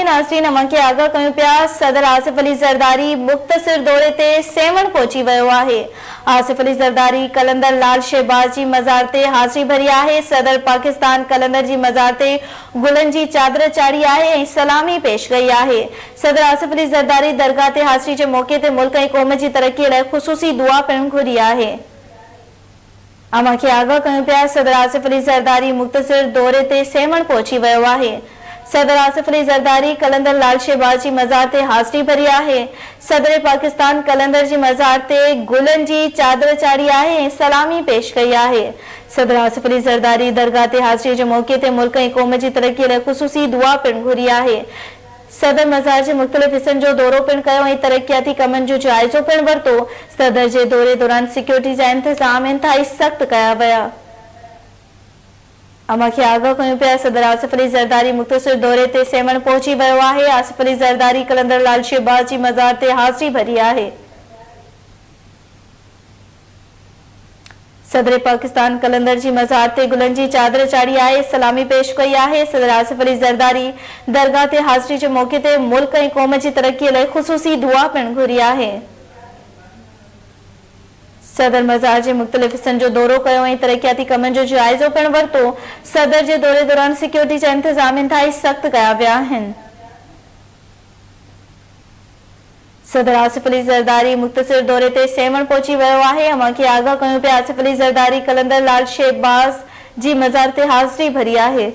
नाज़रीन अमांखे आगाह कयूं पिया। सदर आसिफ अली ज़रदारी मुख़्तसिर दौरे ते सेवण पहुची वियो आहे। आसिफ अली ज़रदारी कलंदर लाल शहबाज जी मज़ार ते हाज़िरी भरी आहे। सदर पाकिस्तान कलंदर जी मज़ार ते गुलनि जी चादर चाढ़ी आहे ऐं सलामी पेश कई आहे। सदर आसिफ अली ज़रदारी दरगाह ते हाज़िरी जे मौक़े ते मुल्क ऐं क़ौम जी तरक़ीअ लाइ ख़ुसूसी दुआ पिणु घुरी आहे। अमांखे आगाह कयूं पिया। सदर आसिफ अली ज़रदारी मुख़्तसिर दौरे ते सेवण पहुची वियो आहे। सदर आसिफ अली ज़रदारी कलंदर लाल शहबाज जी मज़ार ते हाज़िरी भरी आहे। सदर पाकिस्तान कलंदर जी मज़ार ते गुलनि जी चादर चाढ़ी आहे ऐं सलामी पेश कई आहे। सदर आसिफ अली ज़रदारी दरगाह ते हाज़िरी जे मौक़े ते मुल्क ऐं क़ौम जी तरक़ीअ लाइ ख़ुसूसी दुआ पिणु घुरी आहे। सदर मज़ार जे मुख़्तलिफ़ हिस्सनि जो दौरो पिणु कयो ऐं तरक़ियाती कमनि जो जाइज़ो पिणु वरितो। सदर जे दौरे दौरान सिक्योरिटी जा इंतज़ाम इंतहाई सख़्त कया विया। अमांखे आगाह कयूं पिया। सदर आसिफ अली ज़रदारी मुख़्तसिर दौरे ते सेवण पहुची वियो आहे। आसिफ अली ज़रदारी कलंदर लाल शहबाज जी मज़ार ते हाज़िरी भरी आहे। सदर पाकिस्तान कलंदर जी मज़ार ते गुलनि जी चादर चाढ़ी आहे, सलामी पेश कई आहे। सदर आसिफ अली ज़रदारी दरगाह ते हाज़िरी जे मौक़े ते मुल्क ऐं क़ौम जी तरक़ीअ लाइ ख़ुसूसी दुआ पिणु घुरी आहे। सदर मज़ार जे मुख़्तलिफ़ हिस्सनि जो दौरो कयो ऐं तरक़ियाती कमनि जो जाइज़ो पिणु वरितो। सदर जे दौरे दौरान सिक्योरिटी जा इंतज़ाम इंतहाई सख़्त कया विया आहिनि। सदर आसिफ अली ज़रदारी मुख़्तसिर दौरे ते सेवण पहुची वियो आहे। अमांखे आगाह कयूं पिया। आसिफ अली ज़रदारी कलंदर लाल शहबाज जी मज़ार ते हाज़िरी भरी आहे।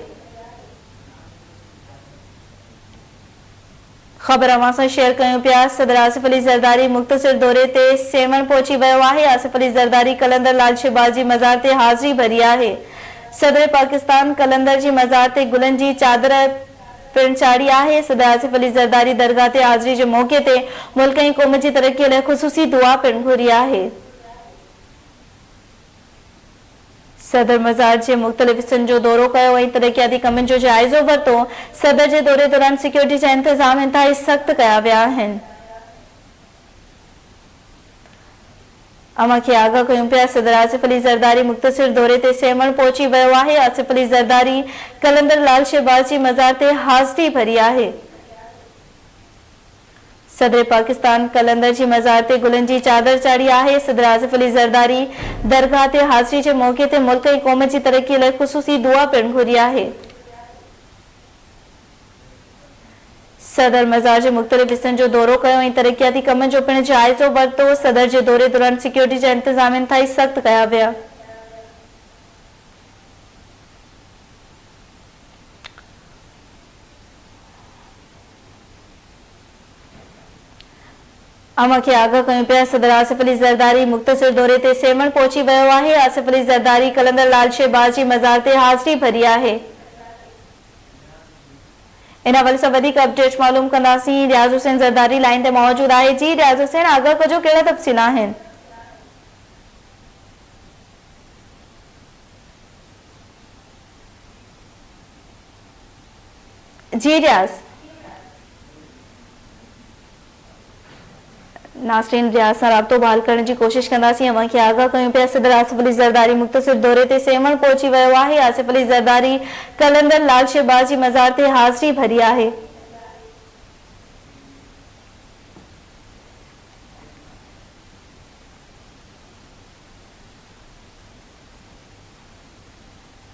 ख़बर अवां सां शेयर कयूं पिया। सदर आसिफ अली ज़रदारी मुख़्तसिर दौरे ते सेवण पहुची वियो आहे। आसिफ अली ज़रदारी कलंदर लाल शहबाज जी मज़ार ते हाज़िरी भरी आहे। सदर पाकिस्तान कलंदर जी मज़ार ते गुलनि जी चादर पिणु चाढ़ी आहे। सदर आसिफ अली ज़रदारी दरगाह ते हाज़िरी जे मौक़े ते मुल्क ऐं क़ौम जी तरक़ीअ लाइ ख़ुसूसी दुआ पिणु घुरी आहे। सदर मज़ार जे मुख़्तलिफ़ हिस्सनि जो दौरो कयो ऐं तरक़ियाती कमनि जो जाइज़ो वरितो। सदर जे दौरे दौरान सिक्योरिटी जा इंतज़ाम इंतहाई सख़्त कया विया आहिनि। अमांखे आगाह कयूं पिया। सदर आसिफ अली ज़रदारी मुख़्तसिर दौरे ते सेवण पहुची वियो आहे। आसिफ अली ज़रदारी कलंदर लाल शहबाज जी मज़ार ते हाज़िरी भरी आहे। सदर पाकिस्तान कलंदर जी मज़ार ते गुलनि जी चादर चाढ़ी आहे। सदर आसिफ अली ज़रदारी दरगाह ते हाज़िरी जे मौक़े ते मुल्क ऐं क़ौम जी तरक़ीअ लाइ ख़ुसूसी दुआ पिणु घुरी आहे। सदर मज़ार जे मुख़्तलिफ़ हिस्सनि जो दौरो कयो ऐं तरक़ियाती कमनि जो पिणु जाइज़ो वरितो। सदर जे दौरे दौरान सिक्योरिटी जा इंतज़ाम इंतहाई सख़्त कया विया। अमांखे आगाह कयूं पिया। सदर आसिफ अली ज़रदारी मुख़्तसिर दौरे ते सेवण पहुची वियो आहे। आसिफ अली ज़रदारी कलंदर लाल शहबाज जी मज़ार ते हाज़िरी भरी आहे। इन हवाले सां वधीक अपडेट मालूम कंदासीं। रियाज़ हुसैन ज़रदारी लाइन ते मौजूद आहे। जी रियाज़ हुसैन, आगाह कजो कहिड़ा तफ़सील आहिनि? जी रियाज़। नाज़रीन रियाज़ सां राब्तो बहाल करण जी कोशिश कंदासीं। अवांखे आगाह कयूं पिया। सदर आसिफ अली ज़रदारी मुख़्तसिर दौरे ते सेवण पहुची वियो आहे। आसिफ अली ज़रदारी कलंदर लाल शहबाज जी मज़ार ते हाज़िरी भरी आहे।